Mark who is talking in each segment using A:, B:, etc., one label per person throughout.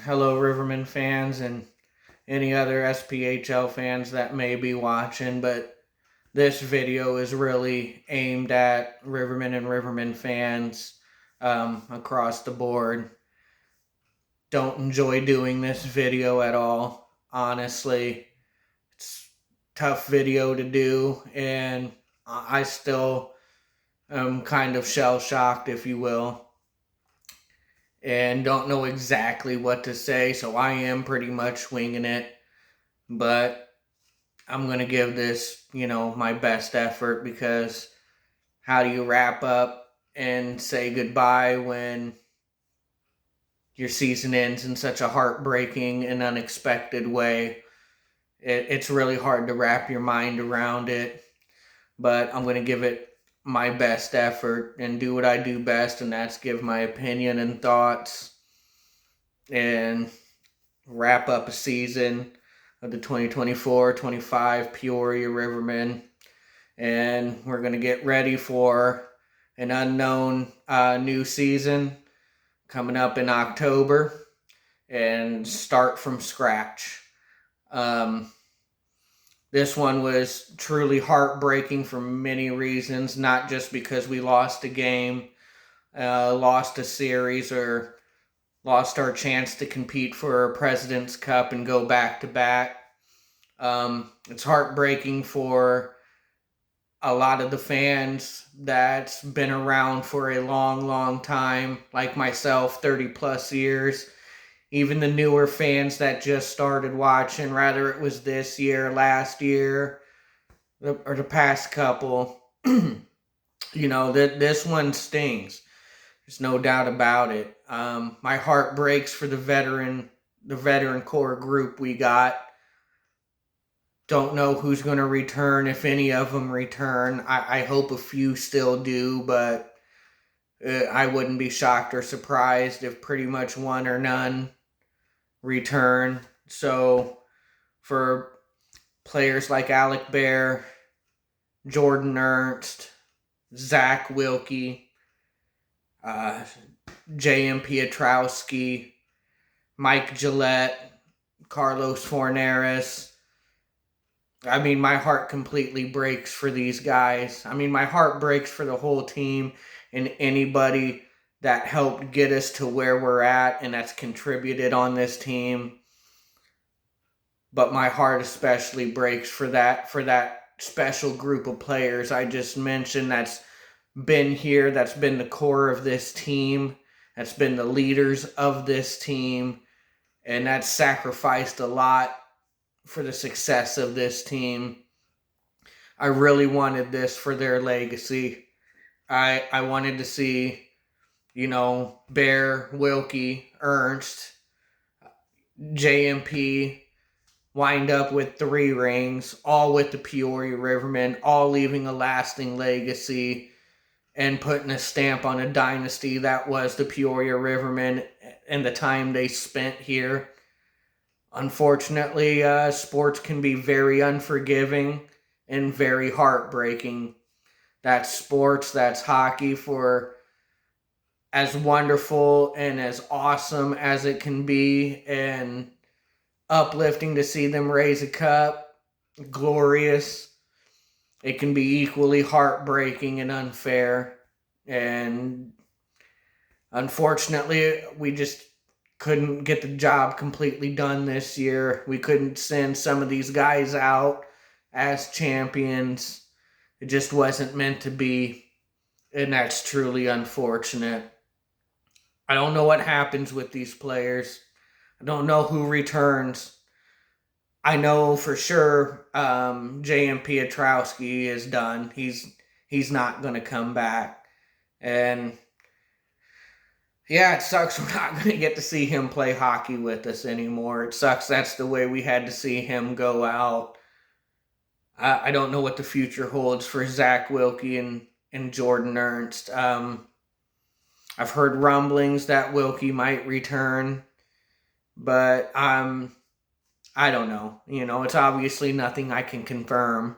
A: Hello, Rivermen fans and any other SPHL fans that may be watching, but this video is really aimed at Rivermen and Rivermen fans across the board. Don't enjoy doing this video at all, honestly. It's a tough video to do, and I still am kind of shell-shocked, if you will, and don't know exactly what to say, so I am pretty much winging it. But I'm going to give this, my best effort, because how do you wrap up and say goodbye when your season ends in such a heartbreaking and unexpected way? It's really hard to wrap your mind around it, but I'm going to give it my best effort and do what I do best, and that's give my opinion and thoughts and wrap up a season of the 2024-25 Peoria Rivermen. And we're going to get ready for an unknown new season coming up in October and start from scratch. This one was truly heartbreaking for many reasons, not just because we lost a game, lost a series, or lost our chance to compete for a President's Cup and go back-to-back. It's heartbreaking for a lot of the fans that's been around for a long, long time, like myself, 30-plus years. Even the newer fans that just started watching, rather it was this year, last year, or the past couple. This one stings. There's no doubt about it. My heart breaks for the veteran core group we got. Don't know who's going to return, if any of them return. I hope a few still do, but I wouldn't be shocked or surprised if pretty much one or none return. So for players like Alec Bear, Jordan Ernst, Zach Wilkie, J.M. Pietrowski, Mike Gillette, Carlos Forneris. I mean, my heart completely breaks for these guys. I mean, my heart breaks for the whole team and anybody that helped get us to where we're at and that's contributed on this team. But my heart especially breaks for that special group of players I just mentioned that's been here, that's been the core of this team, that's been the leaders of this team, and that's sacrificed a lot for the success of this team. I really wanted this for their legacy. I wanted to see, Bear, Wilkie, Ernst, JMP wind up with 3 rings, all with the Peoria Rivermen, all leaving a lasting legacy and putting a stamp on a dynasty that was the Peoria Rivermen and the time they spent here. Unfortunately, sports can be very unforgiving and very heartbreaking. That's sports, that's hockey, for as wonderful and as awesome as it can be and uplifting to see them raise a cup, glorious, it can be equally heartbreaking and unfair. And unfortunately, we just couldn't get the job completely done this year. We couldn't send some of these guys out as champions. It just wasn't meant to be, and that's truly unfortunate. I don't know what happens with these players. I don't know who returns. I know for sure J.M. Pietrowski is done. He's not going to come back. And yeah, it sucks we're not going to get to see him play hockey with us anymore. It sucks that's the way we had to see him go out. I don't know what the future holds for Zach Wilkie and Jordan Ernst. I've heard rumblings that Wilkie might return, but I don't know. It's obviously nothing I can confirm.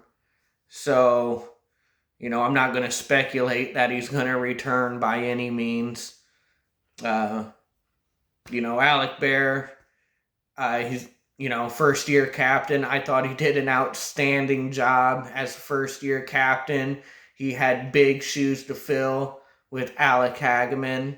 A: So, I'm not going to speculate that he's going to return by any means. Alec Bear, he's, first year captain. I thought he did an outstanding job as first year captain. He had big shoes to fill with Alec Hageman,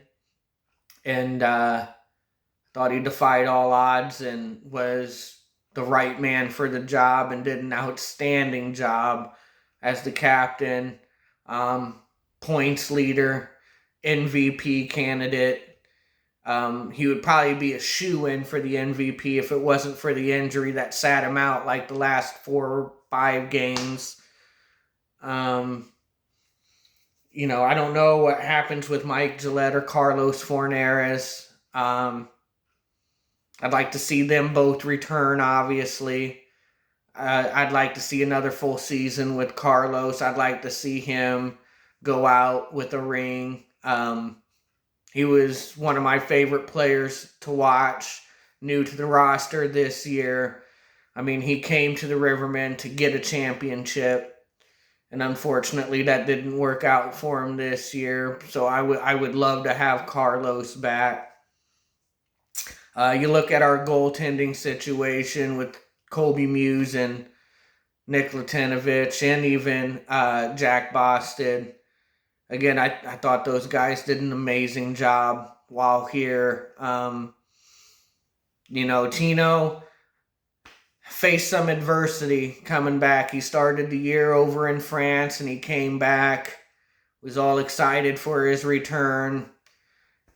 A: and thought he defied all odds and was the right man for the job and did an outstanding job as the captain, um, points leader, MVP candidate. He would probably be a shoo-in for the MVP if it wasn't for the injury that sat him out like the last 4 or 5 games. I don't know what happens with Mike Gillette or Carlos Forneres. I'd like to see them both return, obviously. I'd like to see another full season with Carlos. I'd like to see him go out with a ring. He was one of my favorite players to watch, new to the roster this year. I mean, he came to the Rivermen to get a championship, and unfortunately that didn't work out for him this year. So I would love to have Carlos back. You look at our goaltending situation with Colby Muse and Nick Latinovich and even Jack Boston. Again, I thought those guys did an amazing job while here. Tino faced some adversity coming back. He started the year over in France and he came back, was all excited for his return.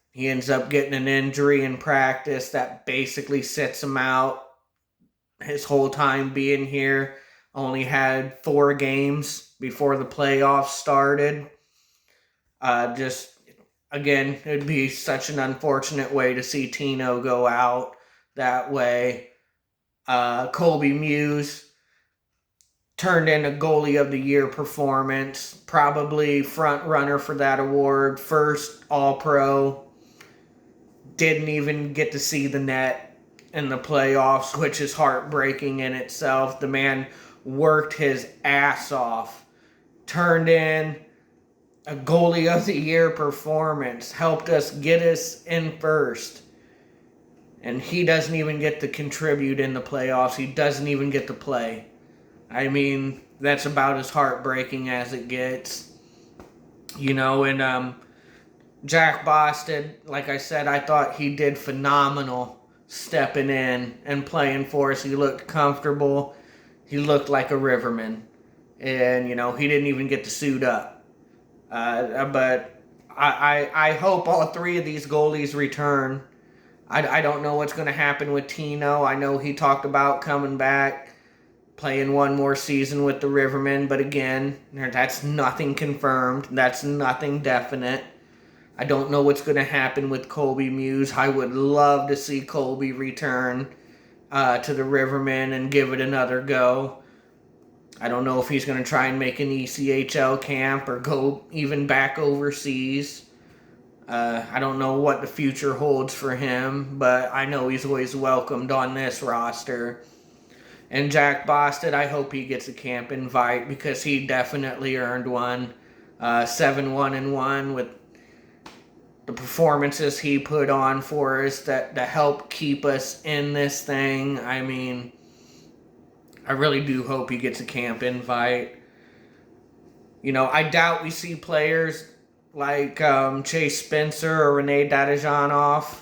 A: He ends up getting an injury in practice that basically sits him out his whole time being here. Only had 4 games before the playoffs started. Again, it would be such an unfortunate way to see Tino go out that way. Colby Muse turned in a goalie of the year performance. Probably front runner for that award. First All-Pro. Didn't even get to see the net in the playoffs, which is heartbreaking in itself. The man worked his ass off. Turned in a goalie of the year performance. Helped us get us in first. And he doesn't even get to contribute in the playoffs. He doesn't even get to play. I mean, that's about as heartbreaking as it gets. And Jack Boston, like I said, I thought he did phenomenal stepping in and playing for us. He looked comfortable. He looked like a Riverman. And, he didn't even get to suit up. But I hope all 3 of these goalies return. I don't know what's going to happen with Tino. I know he talked about coming back, playing 1 more season with the Rivermen. But again, that's nothing confirmed. That's nothing definite. I don't know what's going to happen with Colby Muse. I would love to see Colby return to the Rivermen and give it another go. I don't know if he's going to try and make an ECHL camp or go even back overseas. I don't know what the future holds for him, but I know he's always welcomed on this roster. And Jack Boston, I hope he gets a camp invite because he definitely earned one. 7-1-1 with the performances he put on for us that help keep us in this thing. I mean, I really do hope he gets a camp invite. I doubt we see players like Chase Spencer or Renee Dadajanov.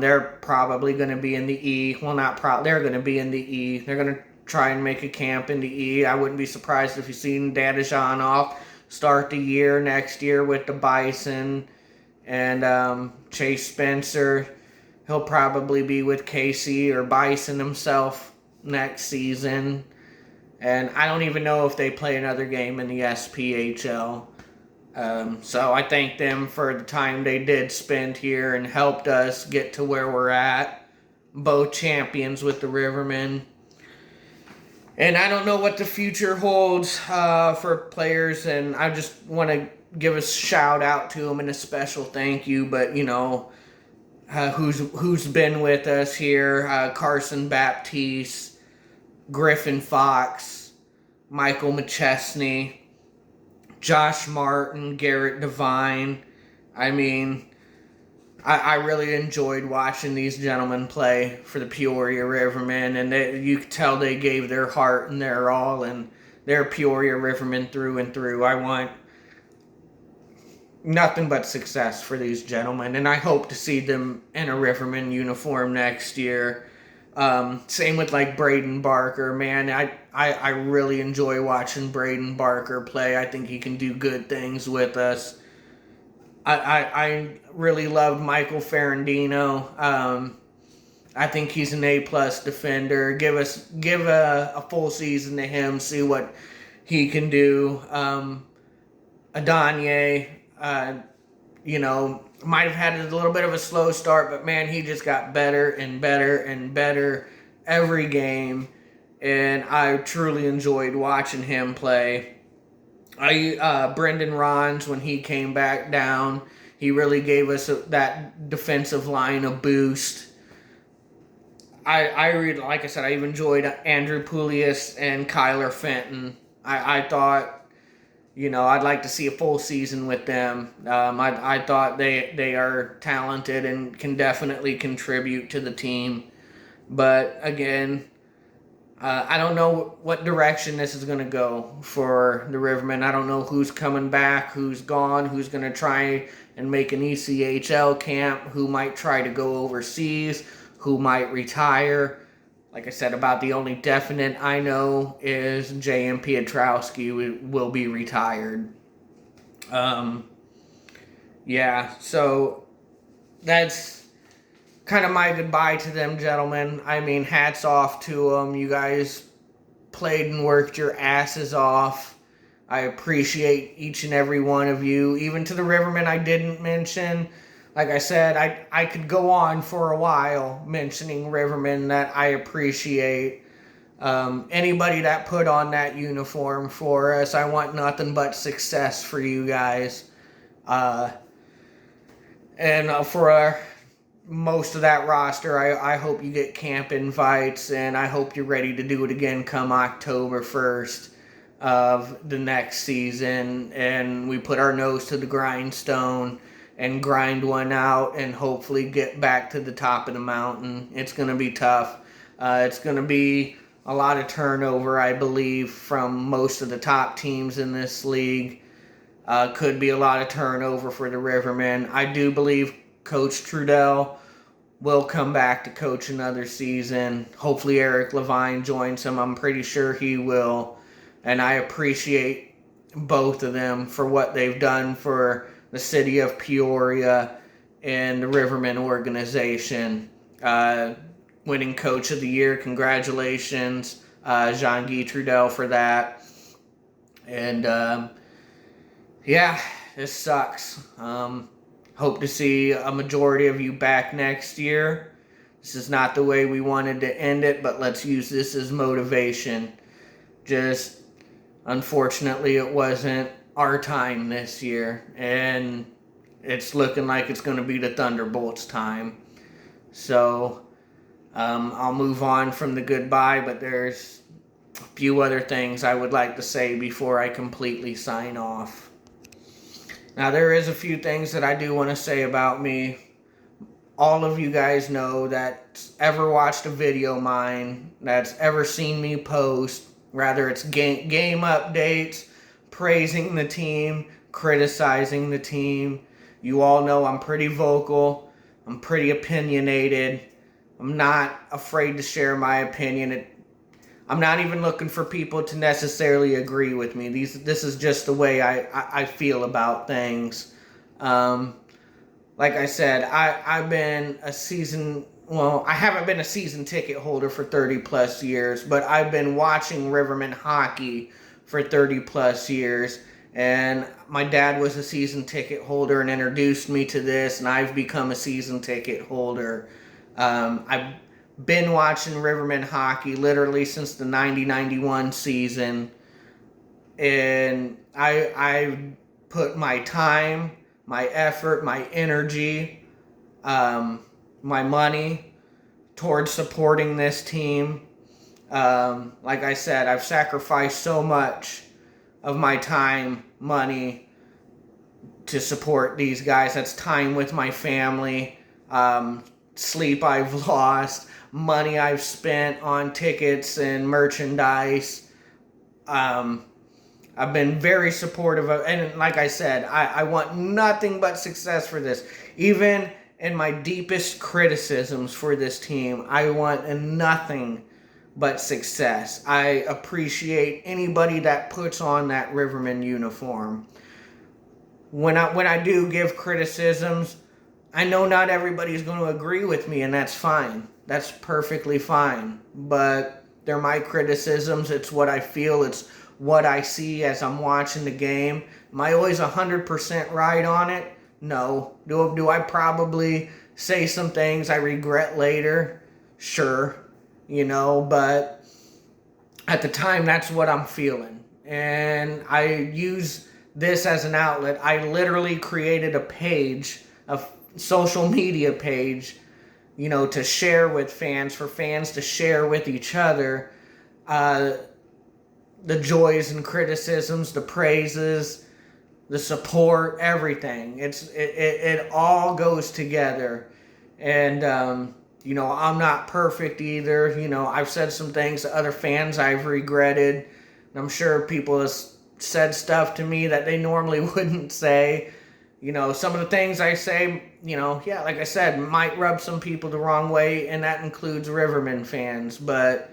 A: They're probably going to be in the E. Well, not probably. They're going to be in the E. They're going to try and make a camp in the E. I wouldn't be surprised if you've seen Dadajanov start the year next year with the Bison. And Chase Spencer, he'll probably be with Casey or Bison himself next season. And I don't even know if they play another game in the SPHL. So I thank them for the time they did spend here and helped us get to where we're at. Both champions with the Rivermen. And I don't know what the future holds for players, and I just want to give a shout out to them and a special thank you. But who's been with us here? Carson Baptiste, Griffin Fox, Michael McChesney, Josh Martin, Garrett Devine. I mean, I really enjoyed watching these gentlemen play for the Peoria Rivermen, and you could tell they gave their heart and their all, and they're Peoria Rivermen through and through. I want nothing but success for these gentlemen, and I hope to see them in a Riverman uniform next year. Same with like Braden Barker, man. I really enjoy watching Braden Barker play. I think he can do good things with us. I really loved Michael Ferrandino. I think he's an A-plus defender. Give a full season to him, see what he can do. Adanye, might have had a little bit of a slow start, but man, he just got better and better and better every game, and I truly enjoyed watching him play. Brendan Rons, when he came back down, he really gave us that defensive line a boost. I really, like I said, I've enjoyed Andrew Poulias and Kyler Fenton. I thought, I'd like to see a full season with them. I thought they are talented and can definitely contribute to the team. But again, I don't know what direction this is going to go for the Rivermen. I don't know who's coming back, who's gone, who's going to try and make an ECHL camp, who might try to go overseas, who might retire. Like I said, about the only definite I know is J.M. Pietrowski will be retired. So that's kind of my goodbye to them, gentlemen. I mean, hats off to them. You guys played and worked your asses off. I appreciate each and every one of you. Even to the Rivermen I didn't mention. Like I said, I could go on for a while mentioning Rivermen that I appreciate. Anybody that put on that uniform for us, I want nothing but success for you guys. And for most of that roster, I hope you get camp invites, and I hope you're ready to do it again come October 1st of the next season, and we put our nose to the grindstone and grind one out and hopefully get back to the top of the mountain. It's going to be tough. It's going to be a lot of turnover, I believe, from most of the top teams in this league. Could be a lot of turnover for the Rivermen. I do believe Coach Trudell will come back to coach another season. Hopefully Eric Levine joins him. I'm pretty sure he will. And I appreciate both of them for what they've done for the city of Peoria and the Rivermen organization. Winning Coach of the Year, congratulations, Jean-Guy Trudel, for that. And, this sucks. Hope to see a majority of you back next year. This is not the way we wanted to end it, but let's use this as motivation. Just, unfortunately, it wasn't our time this year, and it's looking like it's going to be the Thunderbolts' time. So, I'll move on from the goodbye, but there's a few other things I would like to say before I completely sign off. Now, there is a few things that I do want to say about me. All of you guys know that's ever watched a video of mine, that's ever seen me post, rather it's game updates, praising the team, criticizing the team. You all know I'm pretty vocal. I'm pretty opinionated. I'm not afraid to share my opinion. I'm not even looking for people to necessarily agree with me. This is just the way I feel about things. Like I said, I've been a season... Well, I haven't been a season ticket holder for 30 plus years, but I've been watching Rivermen hockey for 30 plus years, and my dad was a season ticket holder and introduced me to this, and I've become a season ticket holder. I've been watching Rivermen hockey literally since the 90-91 season, and I put my time, my effort, my energy, my money towards supporting this team. Like I said, I've sacrificed so much of my time, money to support these guys. That's time with my family. sleep I've lost, money I've spent on tickets and merchandise. I've been very supportive of, and like I said, I want nothing but success for this. Even in my deepest criticisms for this team, I want nothing but success. I appreciate anybody that puts on that Riverman uniform. When I do give criticisms, I know not everybody's going to agree with me, and that's fine. That's perfectly fine. But they're my criticisms. It's what I feel. It's what I see as I'm watching the game. Am I always 100% right on it? No. Do I probably say some things I regret later? Sure. But at the time, that's what I'm feeling. And I use this as an outlet. I literally created a page, a social media page, to share with fans, for fans to share with each other the joys and criticisms, the praises, the support, everything. It all goes together. And, I'm not perfect either. I've said some things to other fans I've regretted. And I'm sure people have said stuff to me that they normally wouldn't say. Some of the things I say, like I said, might rub some people the wrong way, and that includes Rivermen fans. But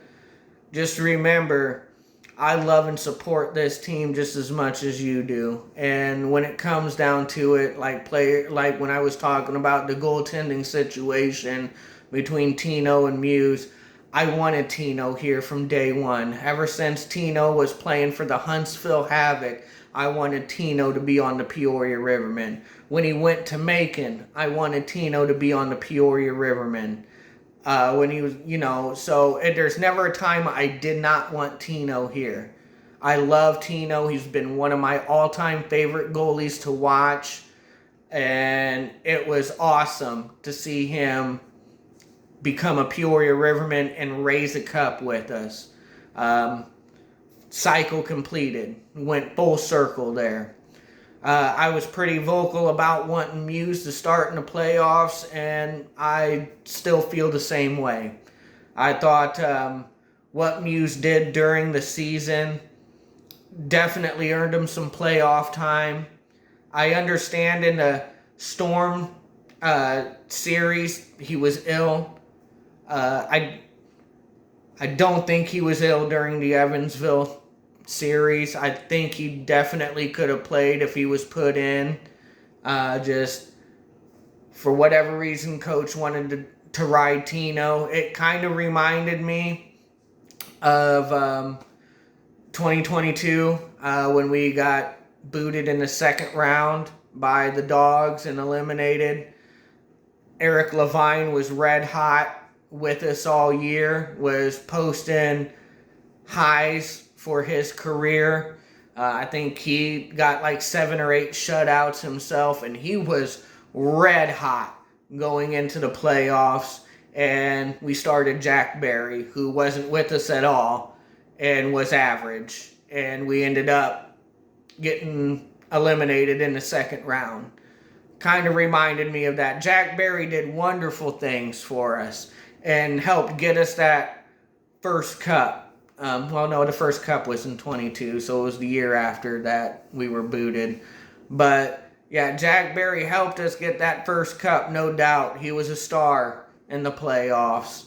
A: just remember, I love and support this team just as much as you do. And when it comes down to it, like when I was talking about the goaltending situation between Tino and Muse, I wanted Tino here from day one. Ever since Tino was playing for the Huntsville Havoc, I wanted Tino to be on the Peoria Rivermen. When he went to Macon, I wanted Tino to be on the Peoria Rivermen. When he was, so there's never a time I did not want Tino here. I love Tino. He's been one of my all-time favorite goalies to watch. And it was awesome to see him become a Peoria Riverman and raise a cup with us. Cycle completed. Went full circle there. I was pretty vocal about wanting Muse to start in the playoffs, and I still feel the same way. I thought what Muse did during the season definitely earned him some playoff time. I understand in the Storm series he was ill. I don't think he was ill during the Evansville series. I think he definitely could have played if he was put in. Just for whatever reason, coach wanted to ride Tino. It kind of reminded me of 2022 when we got booted in the second round by the Dogs and eliminated. Eric Levine was red hot with us all year, was posting highs for his career. I think he got like 7 or 8 shutouts himself, and he was red hot going into the playoffs. And we started Jack Barry, who wasn't with us at all and was average. And we ended up getting eliminated in the second round. Kind of reminded me of that. Jack Barry did wonderful things for us and helped get us that first cup. The first cup was in 22, so it was the year after that we were booted. But, yeah, Jack Barry helped us get that first cup, no doubt. He was a star in the playoffs.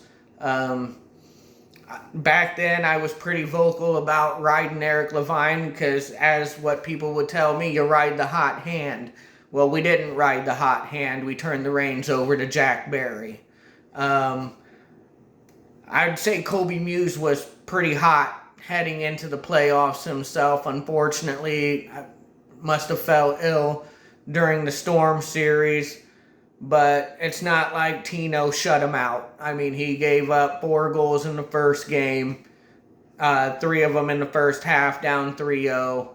A: Back then, I was pretty vocal about riding Eric Levine because, as what people would tell me, you ride the hot hand. Well, we didn't ride the hot hand. We turned the reins over to Jack Barry. I'd say Colby Muse was pretty hot heading into the playoffs himself. Unfortunately, I must have fell ill during the Storm series. But it's not like Tino shut him out. I mean, he gave up 4 goals in the first game. 3 of them in the first half, down 3-0.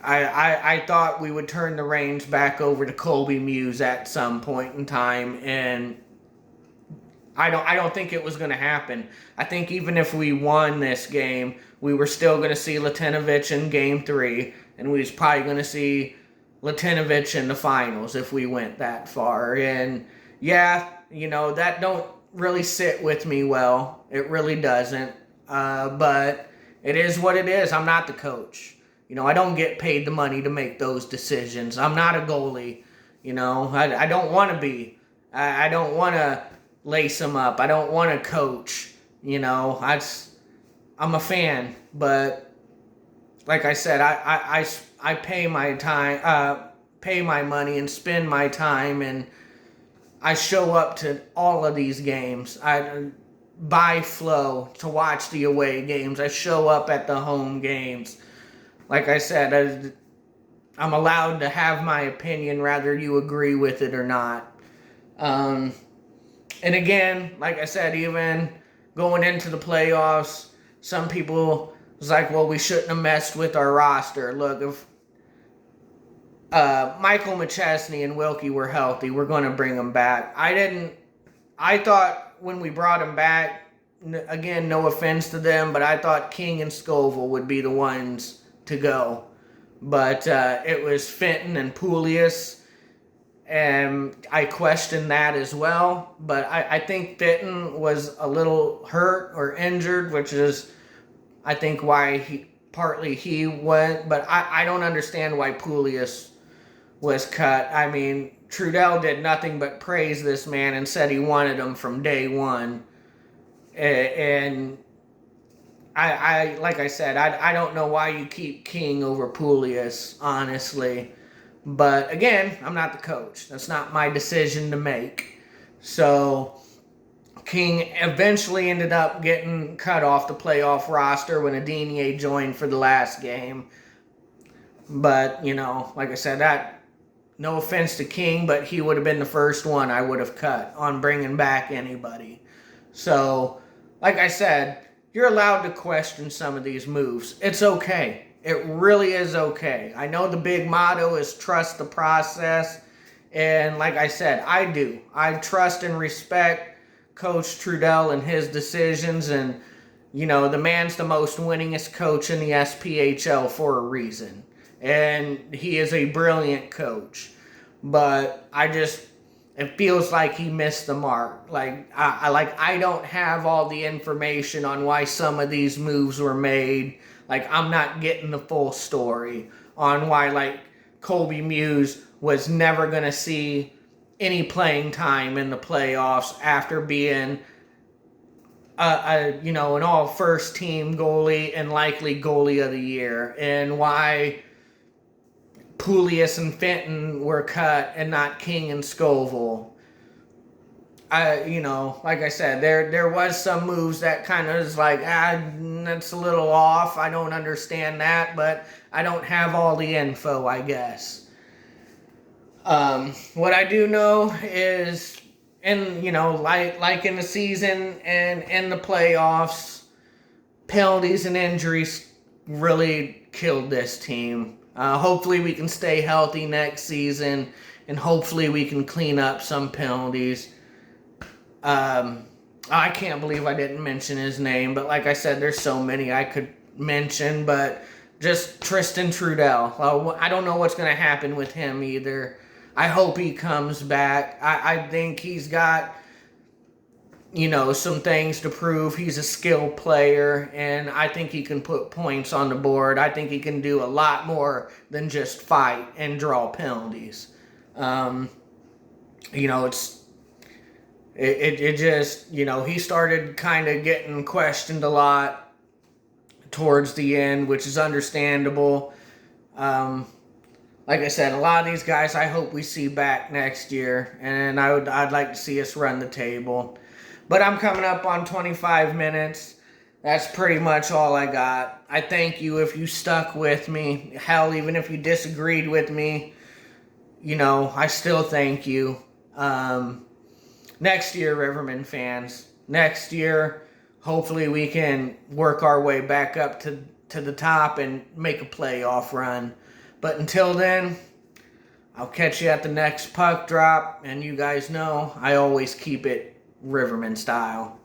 A: I thought we would turn the reins back over to Colby Muse at some point in time, and I don't think it was going to happen. I think even if we won this game, we were still going to see Latinovich in Game 3, and we was probably going to see Latinovich in the finals if we went that far. And yeah, that don't really sit with me well. It really doesn't. But it is what it is. I'm not the coach. I don't get paid the money to make those decisions. I'm not a goalie. I don't want to be. I don't want to lace them up. I don't want to coach. I'm a fan, but like I said, I pay my time, pay my money, and spend my time, and I show up to all of these games. I buy flow to watch the away games. I show up at the home games. Like I said, I'm allowed to have my opinion, whether you agree with it or not. And again, like I said, even going into the playoffs, some people was like, well, we shouldn't have messed with our roster. Look, if Michael McChesney and Wilkie were healthy, we're going to bring them back. I thought when we brought them back, again, no offense to them, but I thought King and Scoville would be the ones to go. But it was Fenton and Poulius, and I questioned that as well. But I think Fenton was a little hurt or injured, which is, I think, why he went. But I don't understand why Poulius was cut. I mean, Trudell did nothing but praise this man and said he wanted him from day one. And I like I said, I don't know why you keep King over Poulius, honestly. But again, I'm not the coach. That's not my decision to make. So King eventually ended up getting cut off the playoff roster when Adenier joined for the last game. But, like I said, no offense to King, but he would have been the first one I would have cut on bringing back anybody. So, like I said, you're allowed to question some of these moves. It's okay. It really is okay. I know the big motto is trust the process. And like I said, I do. I trust and respect Coach Trudell and his decisions. And, the man's the most winningest coach in the SPHL for a reason. And he is a brilliant coach. But it feels like he missed the mark. I don't have all the information on why some of these moves were made. I'm not getting the full story on why, Colby Muse was never going to see any playing time in the playoffs after being, an all first team goalie and likely goalie of the year, and why Poulius and Fenton were cut and not King and Scoville. Like I said, there was some moves that kind of is that's a little off. I don't understand that, but I don't have all the info, I guess. What I do know is, like in the season and in the playoffs, penalties and injuries really killed this team. Hopefully we can stay healthy next season, and hopefully we can clean up some penalties. I can't believe I didn't mention his name, but like I said, there's so many I could mention, but just Tristan Trudell. I don't know what's going to happen with him either. I hope he comes back. I think he's got, some things to prove. He's a skilled player, and I think he can put points on the board. I think he can do a lot more than just fight and draw penalties. It just, he started kind of getting questioned a lot towards the end, which is understandable. Like I said, a lot of these guys I hope we see back next year, and I'd like to see us run the table. But I'm coming up on 25 minutes. That's pretty much all I got. I thank you if you stuck with me. Hell, even if you disagreed with me, I still thank you. Next year, Rivermen fans. Next year, hopefully we can work our way back up to the top and make a playoff run. But until then, I'll catch you at the next puck drop. And you guys know I always keep it Rivermen style.